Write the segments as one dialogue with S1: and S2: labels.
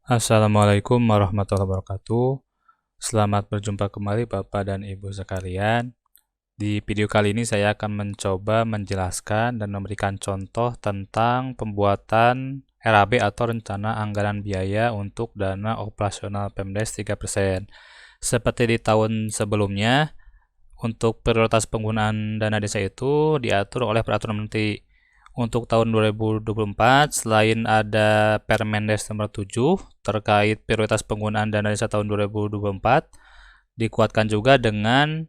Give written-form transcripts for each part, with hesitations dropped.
S1: Assalamualaikum warahmatullahi wabarakatuh. Selamat berjumpa kembali Bapak dan Ibu sekalian. Di video kali ini saya akan mencoba menjelaskan dan memberikan contoh tentang pembuatan RAB atau Rencana Anggaran Biaya untuk Dana Operasional Pemdes 3%. Seperti di tahun sebelumnya, untuk prioritas penggunaan dana desa itu diatur oleh Peraturan Menteri. Untuk tahun 2024, selain ada Permendes nomor 7 terkait prioritas penggunaan dana desa tahun 2024, dikuatkan juga dengan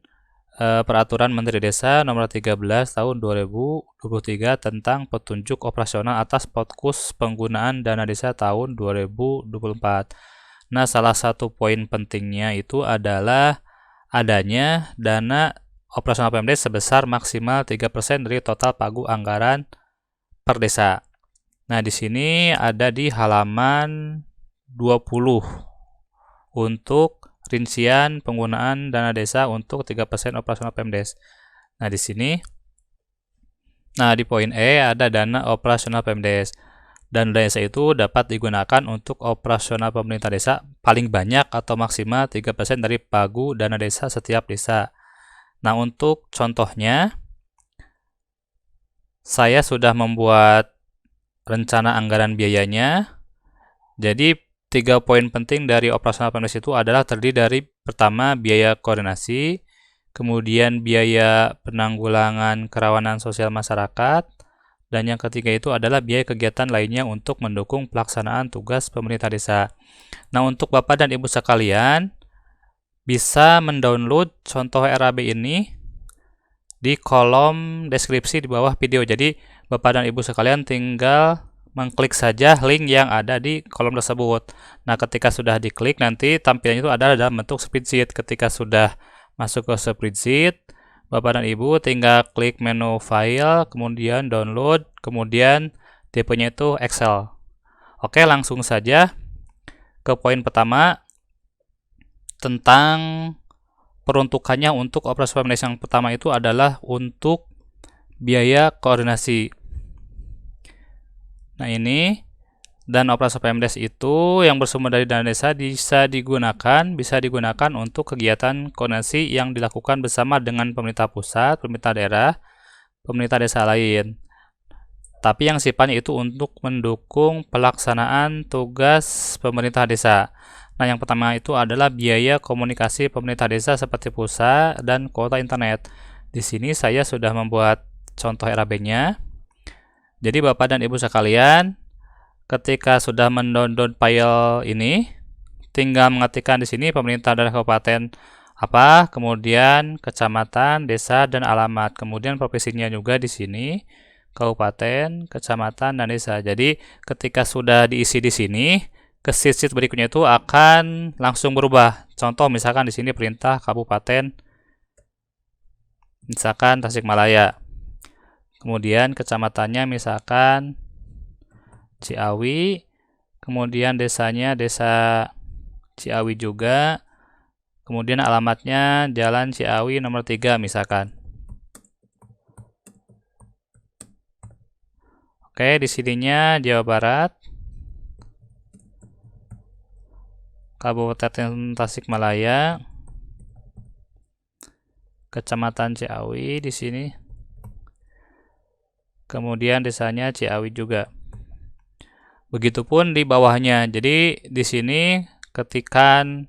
S1: Peraturan Menteri Desa nomor 13 tahun 2023 tentang petunjuk operasional atas Fokus penggunaan dana desa tahun 2024. Nah, salah satu poin pentingnya itu adalah adanya dana operasional Pemdes sebesar maksimal 3% dari total pagu anggaran per desa. Nah, di sini ada di halaman 20 untuk rincian penggunaan dana desa untuk 3% operasional Pemdes. Nah, di sini di poin E ada dana operasional Pemdes. Dan dana desa itu dapat digunakan untuk operasional pemerintah desa paling banyak atau maksimal 3% dari pagu dana desa setiap desa. Nah, untuk contohnya saya sudah membuat rencana anggaran biayanya. Jadi 3 poin penting dari operasional Pemdes itu adalah terdiri dari pertama biaya koordinasi, kemudian biaya penanggulangan kerawanan sosial masyarakat, dan yang ketiga itu adalah biaya kegiatan lainnya untuk mendukung pelaksanaan tugas pemerintah desa. Nah, untuk Bapak dan Ibu sekalian bisa mendownload contoh RAB ini di kolom deskripsi di bawah video. Jadi Bapak dan Ibu sekalian tinggal mengklik saja link yang ada di kolom tersebut. Nah, ketika sudah diklik nanti tampilannya itu adalah dalam bentuk spreadsheet. Ketika sudah masuk ke spreadsheet, Bapak dan Ibu tinggal klik menu file, kemudian download, kemudian tipenya itu Excel. Oke, langsung saja ke poin pertama tentang peruntukannya. Untuk operasi Pemdes yang pertama itu adalah untuk biaya koordinasi. Nah, ini dan operasi Pemdes itu yang bersumber dari dana desa bisa digunakan untuk kegiatan koordinasi yang dilakukan bersama dengan pemerintah pusat, pemerintah daerah, pemerintah desa lain. Tapi yang sifatnya itu untuk mendukung pelaksanaan tugas pemerintah desa. Nah, yang pertama itu adalah biaya komunikasi pemerintah desa seperti pulsa dan kuota internet. Di sini saya sudah membuat contoh RAB-nya. Jadi Bapak dan Ibu sekalian, ketika sudah mendownload file ini, tinggal mengetikkan di sini pemerintah daerah kabupaten apa, kemudian kecamatan, desa, dan alamat. Kemudian provinsinya juga di sini, kabupaten, kecamatan, dan desa. Jadi ketika sudah diisi di sini, ke sheet berikutnya itu akan langsung berubah. Contoh misalkan di sini perintah kabupaten, misalkan Tasikmalaya. Kemudian kecamatannya misalkan Ciawi, kemudian desanya desa Ciawi juga. Kemudian alamatnya Jalan Ciawi nomor 3 misalkan. Oke, di sininya Jawa Barat. Kabupaten Tasikmalaya, Kecamatan Ciawi di sini. Kemudian desanya Ciawi juga. Begitupun di bawahnya. Jadi di sini ketikan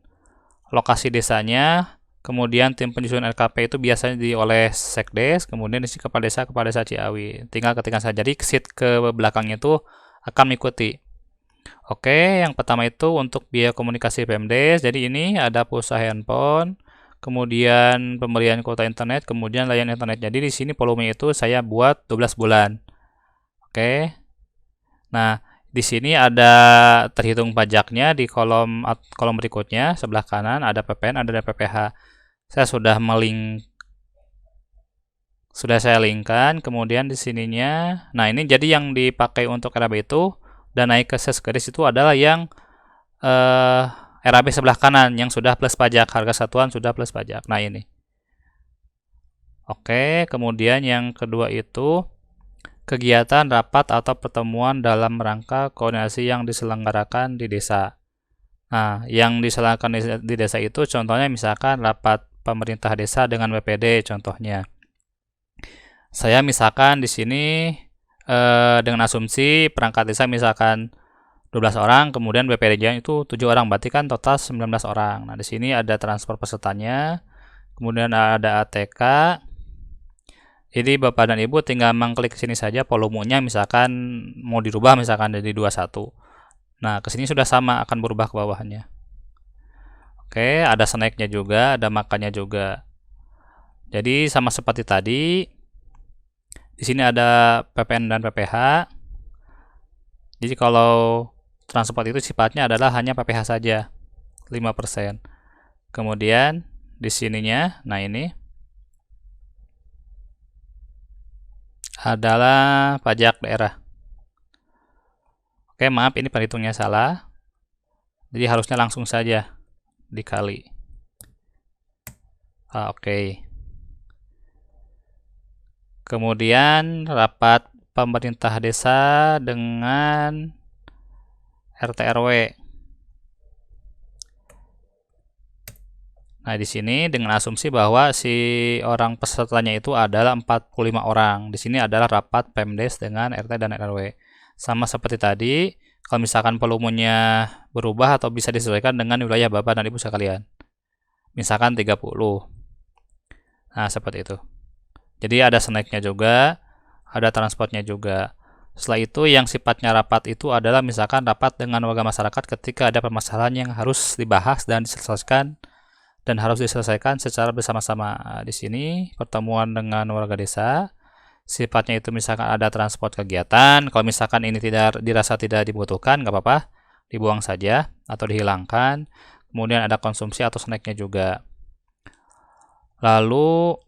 S1: lokasi desanya, kemudian tim penyusun RKP itu biasanya oleh Sekdes, kemudian isi kepala desa Ciawi. Tinggal ketikkan saja. Jadi sheet ke belakangnya itu akan mengikuti. Oke, yang pertama itu untuk biaya komunikasi Pemdes. Jadi ini ada pulsa handphone, kemudian pembelian kuota internet, kemudian layanan internet. Jadi di sini volume itu saya buat 12 bulan. Oke. Nah, di sini ada terhitung pajaknya di kolom berikutnya sebelah kanan ada PPN, ada PPH. Saya sudah saya linkkan, kemudian di sininya. Nah, ini jadi yang dipakai untuk RAB itu dan naik ke sesgaris itu adalah yang RAB sebelah kanan yang sudah plus pajak, harga satuan sudah plus pajak. Nah, ini. Oke, kemudian yang kedua itu kegiatan rapat atau pertemuan dalam rangka koordinasi yang diselenggarakan di desa. Nah, yang diselenggarakan di desa itu contohnya misalkan rapat pemerintah desa dengan BPD contohnya. Saya misalkan di sini dengan asumsi perangkat desa misalkan 12 orang, kemudian BPD-nya itu 7 orang, berarti kan total 19 orang. Nah, di sini ada transfer pesertanya, kemudian ada ATK. Jadi Bapak dan Ibu tinggal mengklik sini saja volumenya, misalkan mau dirubah misalkan jadi 21. Nah, ke sini sudah sama akan berubah ke bawahnya. Oke, ada snack-nya juga, ada makannya juga. Jadi sama seperti tadi, di sini ada PPN dan PPh. Jadi kalau transport itu sifatnya adalah hanya PPh saja, 5%. Kemudian di sininya, nah ini adalah pajak daerah. Oke, maaf ini perhitungnya salah. Jadi harusnya langsung saja dikali. Oke. Kemudian rapat pemerintah desa dengan RT RW. Nah, di sini dengan asumsi bahwa si orang pesertanya itu adalah 45 orang. Di sini adalah rapat Pemdes dengan RT dan RW. Sama seperti tadi, kalau misalkan volumenya berubah atau bisa disesuaikan dengan wilayah Bapak dan Ibu sekalian. Misalkan 30. Nah, seperti itu. Jadi ada snack-nya juga, ada transportnya juga. Setelah itu yang sifatnya rapat itu adalah misalkan rapat dengan warga masyarakat ketika ada permasalahan yang harus dibahas dan diselesaikan secara bersama-sama. Di sini pertemuan dengan warga desa. Sifatnya itu misalkan ada transport kegiatan. Kalau misalkan ini dirasa tidak dibutuhkan, nggak apa-apa, dibuang saja atau dihilangkan. Kemudian ada konsumsi atau snacknya juga. Lalu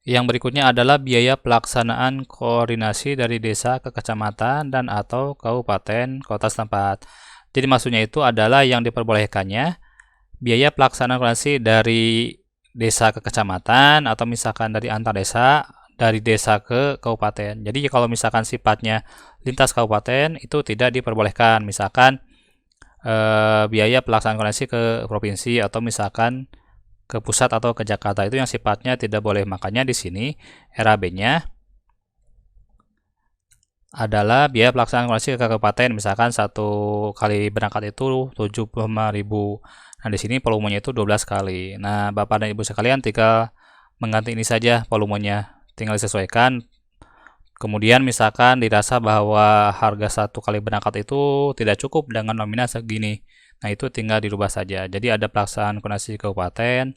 S1: yang berikutnya adalah biaya pelaksanaan koordinasi dari desa ke kecamatan dan atau kabupaten kota setempat. Jadi maksudnya itu adalah yang diperbolehkannya biaya pelaksanaan koordinasi dari desa ke kecamatan atau misalkan dari antar desa, dari desa ke kabupaten. Jadi kalau misalkan sifatnya lintas kabupaten itu tidak diperbolehkan. Misalkan biaya pelaksanaan koordinasi ke provinsi atau misalkan ke pusat atau ke Jakarta itu yang sifatnya tidak boleh. Makanya di sini RAB-nya adalah biaya pelaksanaan koordinasi ke kabupaten, misalkan satu kali berangkat itu 75.000. Nah, di sini volumenya itu 12 kali. Nah, Bapak dan Ibu sekalian tinggal mengganti ini saja volumenya, tinggal disesuaikan. Kemudian misalkan dirasa bahwa harga satu kali berangkat itu tidak cukup dengan nominal segini. Nah, itu tinggal dirubah saja. Jadi ada pelaksanaan koordinasi kabupaten,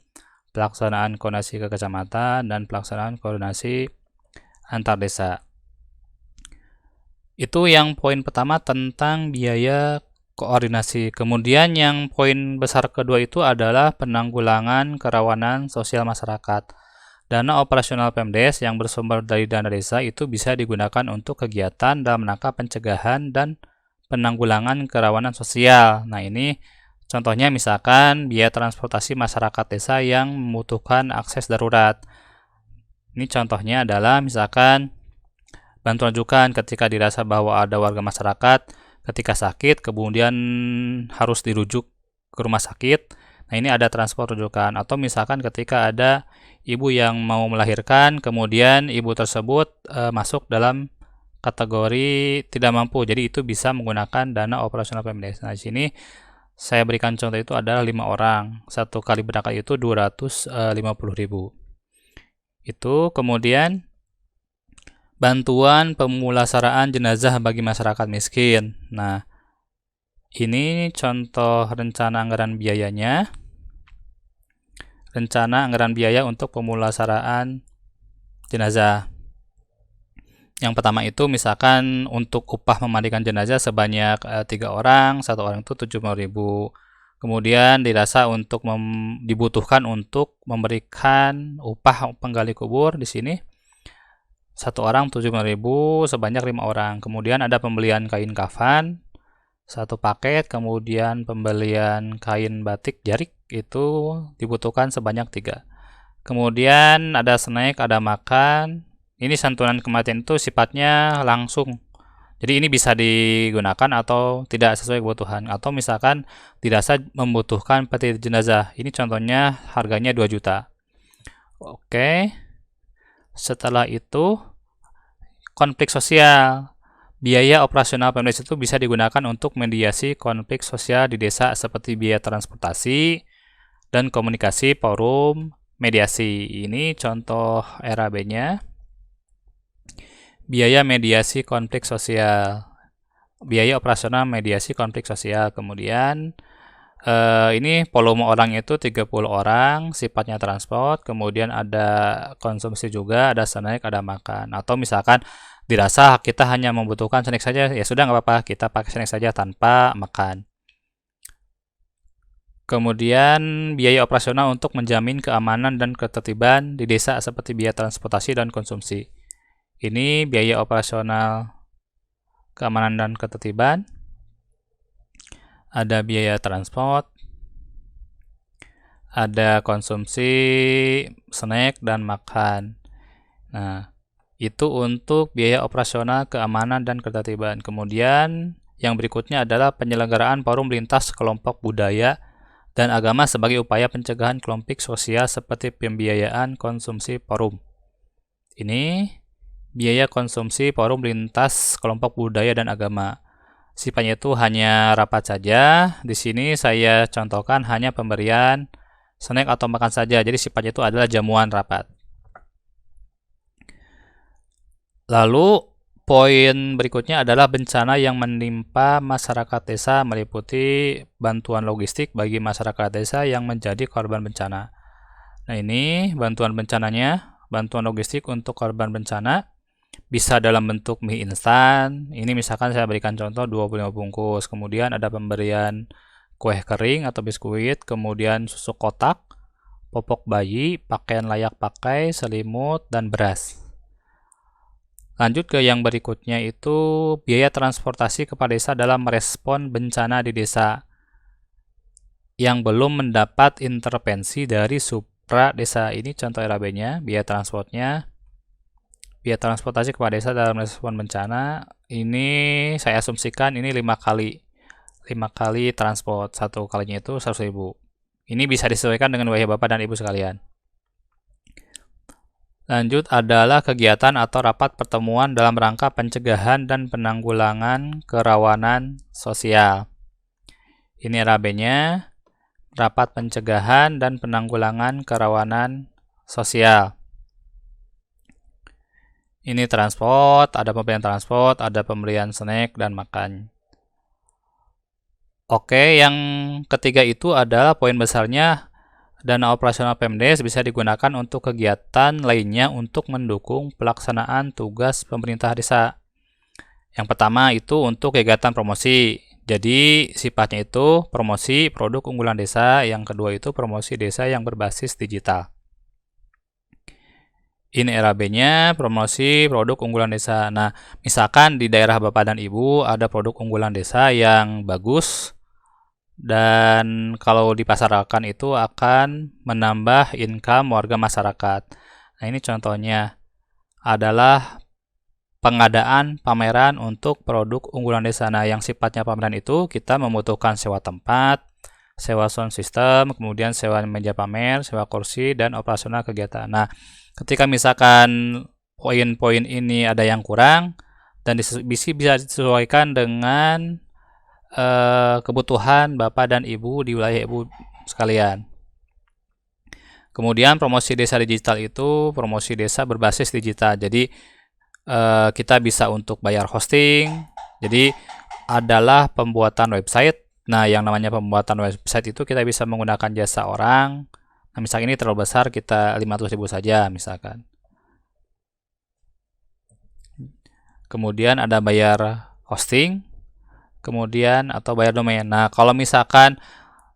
S1: pelaksanaan koordinasi ke kecamatan, dan pelaksanaan koordinasi antar desa. Itu yang poin pertama tentang biaya koordinasi. Kemudian yang poin besar kedua itu adalah penanggulangan kerawanan sosial masyarakat. Dana operasional Pemdes yang bersumber dari dana desa itu bisa digunakan untuk kegiatan dalam rangka pencegahan dan penanggulangan kerawanan sosial. Nah, ini contohnya misalkan biaya transportasi masyarakat desa yang membutuhkan akses darurat. Ini contohnya adalah misalkan bantuan rujukan ketika dirasa bahwa ada warga masyarakat ketika sakit kemudian harus dirujuk ke rumah sakit. Nah, ini ada transport rujukan. Atau misalkan ketika ada ibu yang mau melahirkan kemudian ibu tersebut masuk dalam kategori tidak mampu, jadi itu bisa menggunakan dana operasional Pemdes. Nah, di sini saya berikan contoh itu adalah 5 orang, satu kali berangkat itu 250.000. Itu kemudian bantuan pemulasaraan jenazah bagi masyarakat miskin. Nah, ini contoh rencana anggaran biayanya. Rencana anggaran biaya untuk pemulasaraan jenazah. Yang pertama itu misalkan untuk upah memandikan jenazah sebanyak 3 orang, satu orang itu 70.000. Kemudian dirasa untuk dibutuhkan untuk memberikan upah penggali kubur di sini satu orang 70.000 sebanyak 5 orang. Kemudian ada pembelian kain kafan satu paket, kemudian pembelian kain batik jarik itu dibutuhkan sebanyak 3. Kemudian ada snack, ada makan. Ini santunan kematian itu sifatnya langsung. Jadi ini bisa digunakan atau tidak sesuai kebutuhan. Atau misalkan dirasa membutuhkan peti jenazah. Ini contohnya harganya 2 juta. Oke. Setelah itu konflik sosial. Biaya operasional Pemdes itu bisa digunakan untuk mediasi konflik sosial di desa seperti biaya transportasi dan komunikasi forum mediasi. Ini contoh RAB-nya. Biaya mediasi konflik sosial. Biaya operasional mediasi konflik sosial. Kemudian ini volume orang itu 30 orang, sifatnya transport, kemudian ada konsumsi juga, ada snack, ada makan. Atau misalkan dirasa kita hanya membutuhkan snack saja, ya sudah nggak apa-apa, kita pakai snack saja tanpa makan. Kemudian biaya operasional untuk menjamin keamanan dan ketertiban di desa seperti biaya transportasi dan konsumsi. Ini biaya operasional keamanan dan ketertiban. Ada biaya transport, ada konsumsi snack dan makan. Nah, itu untuk biaya operasional keamanan dan ketertiban. Kemudian yang berikutnya adalah penyelenggaraan forum lintas kelompok budaya dan agama sebagai upaya pencegahan konflik sosial seperti pembiayaan konsumsi forum. Ini biaya konsumsi forum lintas kelompok budaya dan agama. Sifatnya itu hanya rapat saja. Di sini saya contohkan hanya pemberian snack atau makan saja. Jadi sifatnya itu adalah jamuan rapat. Lalu poin berikutnya adalah bencana yang menimpa masyarakat desa meliputi bantuan logistik bagi masyarakat desa yang menjadi korban bencana. Nah, ini bantuan bencananya, bantuan logistik untuk korban bencana. Bisa dalam bentuk mie instan. Ini misalkan saya berikan contoh 25 bungkus. Kemudian ada pemberian kue kering atau biskuit, kemudian susu kotak, popok bayi, pakaian layak pakai, selimut, dan beras. Lanjut ke yang berikutnya itu biaya transportasi kepala desa dalam merespon bencana di desa yang belum mendapat intervensi dari supra desa. Ini contoh RAB-nya, biaya transportnya. Biaya transportasi kepala desa dalam respon bencana, ini saya asumsikan ini 5 kali. 5 kali transport, satu kalinya itu 100.000. Ini bisa disesuaikan dengan wilayah Bapak dan Ibu sekalian. Lanjut adalah kegiatan atau rapat pertemuan dalam rangka pencegahan dan penanggulangan kerawanan sosial. Ini RAB-nya, rapat pencegahan dan penanggulangan kerawanan sosial. Ini transport, ada pemberian transport, ada pemberian snack dan makan. Oke, yang ketiga itu adalah poin besarnya dana operasional Pemdes bisa digunakan untuk kegiatan lainnya untuk mendukung pelaksanaan tugas pemerintah desa. Yang pertama itu untuk kegiatan promosi. Jadi sifatnya itu promosi produk unggulan desa, yang kedua itu promosi desa yang berbasis digital. Ini RAB-nya, promosi produk unggulan desa. Nah, misalkan di daerah Bapak dan Ibu ada produk unggulan desa yang bagus, dan kalau dipasarkan itu akan menambah income warga masyarakat. Nah, ini contohnya adalah pengadaan pameran untuk produk unggulan desa. Nah, yang sifatnya pameran itu kita membutuhkan sewa tempat, sewa sound system, kemudian sewa meja pamer, sewa kursi, dan operasional kegiatan. Nah, ketika misalkan poin-poin ini ada yang kurang dan bisa disesuaikan dengan kebutuhan Bapak dan Ibu di wilayah Ibu sekalian. Kemudian promosi desa digital itu promosi desa berbasis digital. Jadi kita bisa untuk bayar hosting. Jadi adalah pembuatan website. Nah, yang namanya pembuatan website itu kita bisa menggunakan jasa orang. Nah, misalnya ini terlalu besar, kita 500.000 saja misalkan. Kemudian ada bayar hosting, kemudian atau bayar domain. Nah, kalau misalkan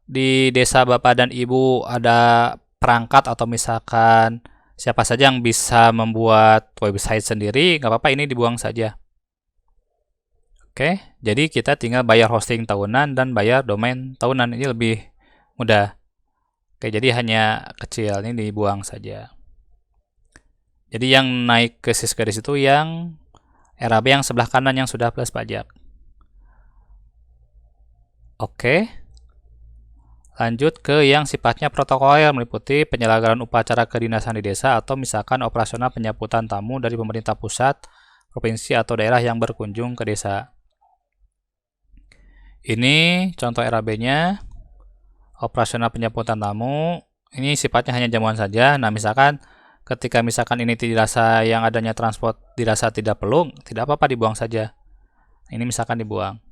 S1: di desa Bapak dan Ibu ada perangkat atau misalkan siapa saja yang bisa membuat website sendiri, nggak apa-apa, ini dibuang saja. Oke, jadi kita tinggal bayar hosting tahunan dan bayar domain tahunan. Ini lebih mudah. Oke, jadi hanya kecil, ini dibuang saja. Jadi yang naik ke sysgaris itu yang RAB yang sebelah kanan yang sudah plus pajak. Oke. Lanjut ke yang sifatnya protokoler, meliputi penyelenggaraan upacara kedinasan di desa atau misalkan operasional penyambutan tamu dari pemerintah pusat, provinsi, atau daerah yang berkunjung ke desa. Ini contoh RAB-nya, operasional penyambutan tamu. Ini sifatnya hanya jamuan saja. Nah, misalkan ketika misalkan ini dirasa yang adanya transport dirasa tidak perlu, tidak apa-apa, dibuang saja. Ini misalkan dibuang.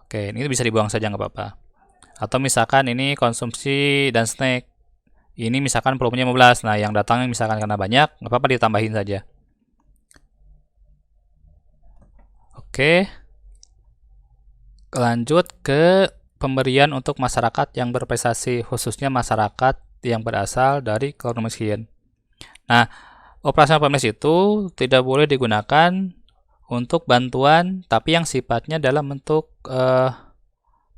S1: Oke, ini bisa dibuang saja, nggak apa-apa. Atau misalkan ini konsumsi dan snack. Ini misalkan volumenya 15. Nah, yang datang misalkan karena banyak, nggak apa-apa, ditambahin saja. Oke. Lanjut ke pemberian untuk masyarakat yang berprestasi, khususnya masyarakat yang berasal dari kelompok miskin. Nah, operasional PMS itu tidak boleh digunakan untuk bantuan, tapi yang sifatnya dalam bentuk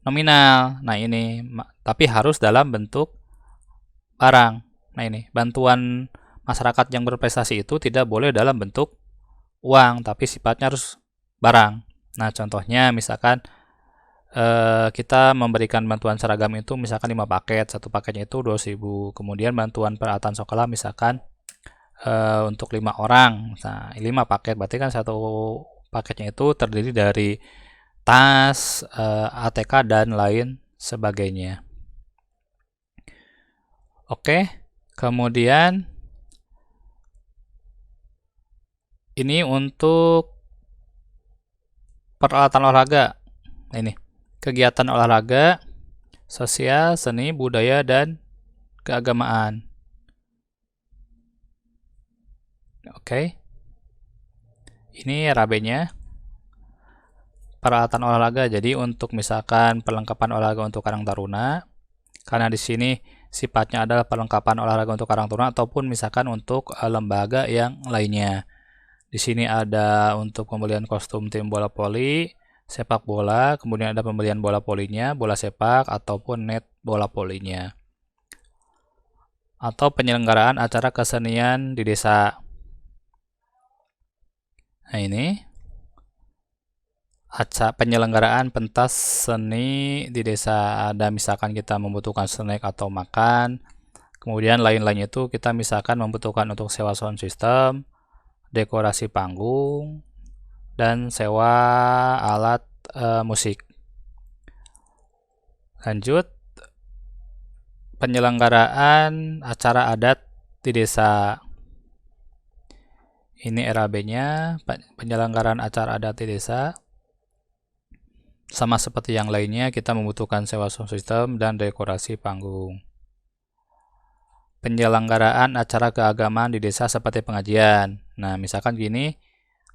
S1: nominal. Nah, ini tapi harus dalam bentuk barang. Nah, ini bantuan masyarakat yang berprestasi itu tidak boleh dalam bentuk uang, tapi sifatnya harus barang. Nah, contohnya misalkan kita memberikan bantuan seragam itu misalkan 5 paket, satu paketnya itu 2.000. Kemudian bantuan peralatan sekolah misalkan untuk 5 orang. Nah, 5 paket berarti kan satu paketnya itu terdiri dari tas, ATK, dan lain sebagainya. Oke, kemudian ini untuk peralatan olahraga. Nah, ini kegiatan olahraga, sosial, seni, budaya, dan keagamaan. Oke. Ini RAB-nya. Peralatan olahraga. Jadi untuk misalkan perlengkapan olahraga untuk Karang Taruna, karena di sini sifatnya adalah perlengkapan olahraga untuk Karang Taruna ataupun misalkan untuk lembaga yang lainnya. Di sini ada untuk pembelian kostum tim bola voli, sepak bola, kemudian ada pembelian bola volinya, bola sepak, ataupun net bola volinya. Atau penyelenggaraan acara kesenian di desa. Nah, ini penyelenggaraan pentas seni di desa. Ada misalkan kita membutuhkan snack atau makan. Kemudian lain-lainnya itu kita misalkan membutuhkan untuk sewa sound system, dekorasi panggung, dan sewa alat musik. Lanjut, penyelenggaraan acara adat di desa. Ini RAB-nya, penyelenggaraan acara adat di desa. Sama seperti yang lainnya, kita membutuhkan sewa sound system dan dekorasi panggung. Penyelenggaraan acara keagamaan di desa seperti pengajian. Nah, misalkan gini,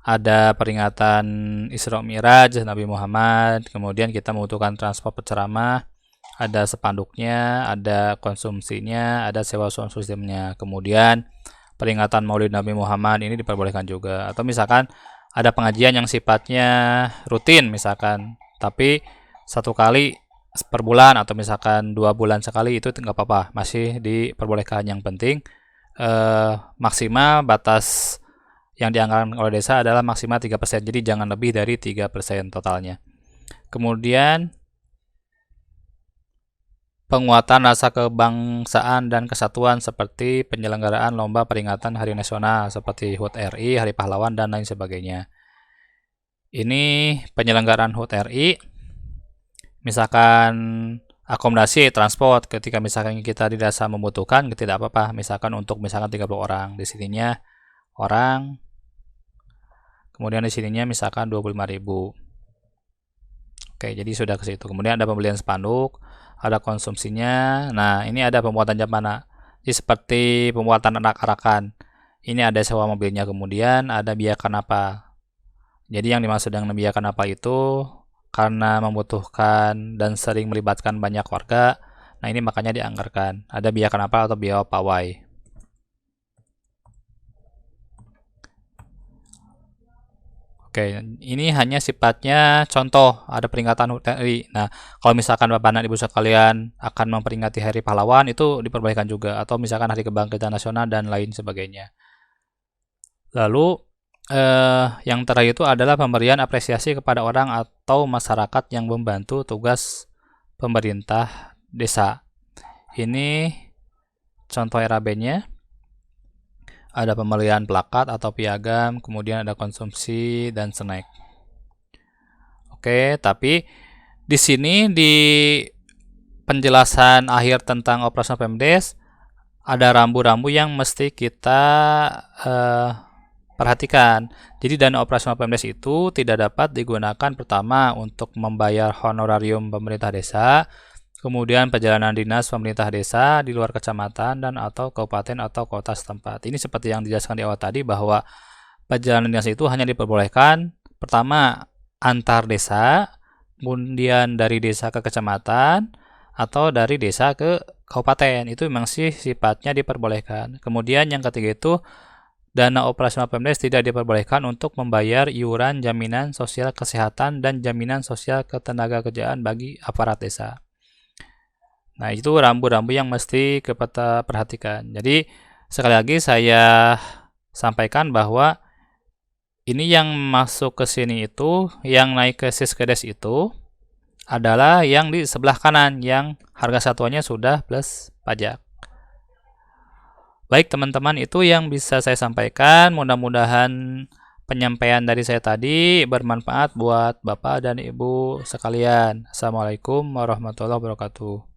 S1: ada peringatan Isra Mi'raj Nabi Muhammad, kemudian kita membutuhkan transport penceramah, ada spanduknya, ada konsumsinya, ada sewa sound systemnya. Kemudian peringatan Maulid Nabi Muhammad ini diperbolehkan juga. Atau misalkan ada pengajian yang sifatnya rutin misalkan, tapi satu kali per bulan atau misalkan 2 bulan sekali, itu nggak apa-apa, masih diperbolehkan. Yang penting maksimal batas yang dianggarkan oleh desa adalah maksimal 3%, jadi jangan lebih dari 3% totalnya. Kemudian penguatan rasa kebangsaan dan kesatuan seperti penyelenggaraan lomba peringatan Hari Nasional seperti HUT RI, Hari Pahlawan, dan lain sebagainya. Ini penyelenggaraan HUT RI, misalkan akomodasi transport ketika misalkan kita dirasa membutuhkan, tidak apa-apa, misalkan untuk misalkan 30 orang, di sininya orang, kemudian di sininya misalkan 25.000. Oke, jadi sudah ke situ. Kemudian ada pembelian spanduk, ada konsumsinya. Nah, ini ada pembuatan jambana. Jadi seperti pembuatan arak-arakan. Ini ada sewa mobilnya, kemudian ada biaya kanapa. Jadi yang dimaksud dengan biaya kanapa itu karena membutuhkan dan sering melibatkan banyak warga. Nah, ini makanya dianggarkan. Ada biaya kanapa atau biaya pawai. Oke, ini hanya sifatnya contoh, ada peringatan HUT RI. Nah, kalau misalkan Bapak dan Ibu sekalian akan memperingati Hari Pahlawan, itu diperbolehkan juga. Atau misalkan Hari Kebangkitan Nasional dan lain sebagainya. Lalu yang terakhir itu adalah pemberian apresiasi kepada orang atau masyarakat yang membantu tugas pemerintah desa. Ini contoh RAB-nya. Ada pemberian plakat atau piagam, kemudian ada konsumsi dan snack. Oke, tapi di sini di penjelasan akhir tentang operasional Pemdes ada rambu-rambu yang mesti kita perhatikan. Jadi dana operasional Pemdes itu tidak dapat digunakan pertama untuk membayar honorarium pemerintah desa, kemudian perjalanan dinas pemerintah desa di luar kecamatan dan atau kabupaten atau kota setempat. Ini seperti yang dijelaskan di awal tadi bahwa perjalanan dinas itu hanya diperbolehkan pertama antar desa, kemudian dari desa ke kecamatan atau dari desa ke kabupaten. Itu memang sih sifatnya diperbolehkan. Kemudian yang ketiga itu dana operasional Pemdes tidak diperbolehkan untuk membayar iuran jaminan sosial kesehatan dan jaminan sosial ketenagakerjaan bagi aparat desa. Nah, itu rambu-rambu yang mesti kita perhatikan. Jadi, sekali lagi saya sampaikan bahwa ini yang masuk ke sini itu, yang naik ke Siskedes itu adalah yang di sebelah kanan, yang harga satuannya sudah plus pajak. Baik teman-teman, itu yang bisa saya sampaikan. Mudah-mudahan penyampaian dari saya tadi bermanfaat buat Bapak dan Ibu sekalian. Assalamualaikum warahmatullahi wabarakatuh.